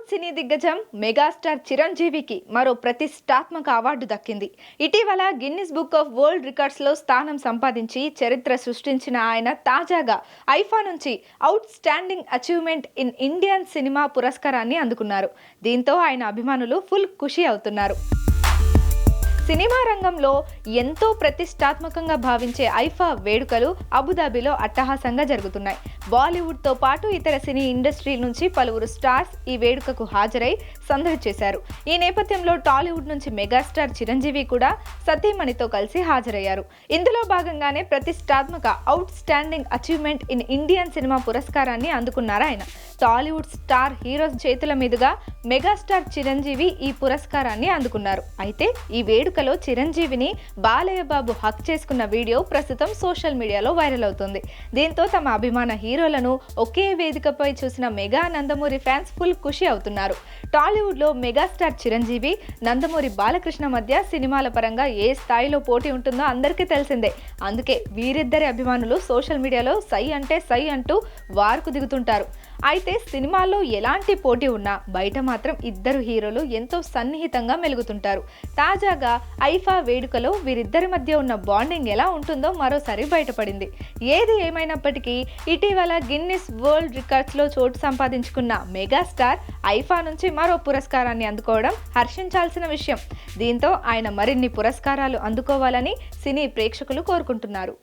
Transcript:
టాలీవుడ్ సినీ దిగ్గజం మెగాస్టార్ చిరంజీవికి మరో ప్రతిష్టాత్మక అవార్డు దక్కింది. ఇటీవల Guinness book of world records లో స్థానం సంపాదించి చరిత్ర సృష్టించిన ఆయన తాజాగా ఐఫా నుంచి out standing achievement in Indian cinema పురస్కారాన్ని అందుకున్నారు. దీంతో ఆయన అభిమానులు ఫుల్ ఖుషి అవుతున్నారు. సినిమా రంగంలో ఎంతో ప్రతిష్టాత్మకంగా భావించే ఐఫా వేడుకలు అబుదాబిలో అట్టహాసంగా జరుగుతున్నాయి. బాలీవుడ్తో పాటు ఇతర సినీ ఇండస్ట్రీ నుంచి పలువురు స్టార్స్ ఈ వేడుకకు హాజరై సందడి చేశారు. ఈ నేపథ్యంలో టాలీవుడ్ నుంచి మెగాస్టార్ చిరంజీవి కూడా సతీమణితో కలిసి హాజరయ్యారు. ఇందులో భాగంగానే ప్రతిష్టాత్మక out standing achievement in Indian cinema పురస్కారాన్ని అందుకున్నారు ఆయన. టాలీవుడ్ స్టార్ హీరోస్ చేతుల మీదుగా మెగాస్టార్ చిరంజీవి ఈ పురస్కారాన్ని అందుకున్నారు. అయితే ఈ వేడుకలో చిరంజీవిని బాలయ్య బాబు హక్ చేసుకున్న వీడియో ప్రస్తుతం సోషల్ మీడియాలో వైరల్ అవుతుంది. దీంతో తమ అభిమాన హీరోలను ఒకే వేదికపై చూసిన మెగా నందమూరి ఫ్యాన్స్ ఫుల్ ఖుషి అవుతున్నారు. టాలీవుడ్ లో మెగాస్టార్ చిరంజీవి, నందమూరి బాలకృష్ణ మధ్య సినిమాల పరంగా ఏ స్థాయిలో పోటీ ఉంటుందో అందరికీ తెలిసిందే. అందుకే వీరిద్దరి అభిమానులు సోషల్ మీడియాలో సై అంటే సై అంటూ వార్కు దిగుతుంటారు. అయితే సినిమాల్లో ఎలాంటి పోటీ ఉన్నా బయట మాత్రం ఇద్దరు హీరోలు ఎంతో సన్నిహితంగా మెలుగుతుంటారు. తాజాగా ఐఫా వేడుకలో వీరిద్దరి మధ్య ఉన్న బాండింగ్ ఎలా ఉంటుందో మరోసారి బయటపడింది. ఏది ఏమైనప్పటికీ ఇటీవల గిన్నిస్ వరల్డ్ రికార్డ్స్ లో చోటు సంపాదించుకున్న మెగాస్టార్ ఐఫా నుంచి మరో పురస్కారాన్ని అందుకోవడం హర్షించాల్సిన విషయం. దీంతో ఆయన మరిన్ని పురస్కారాలు అందుకోవాలని సినీ ప్రేక్షకులు కోరుకుంటున్నారు.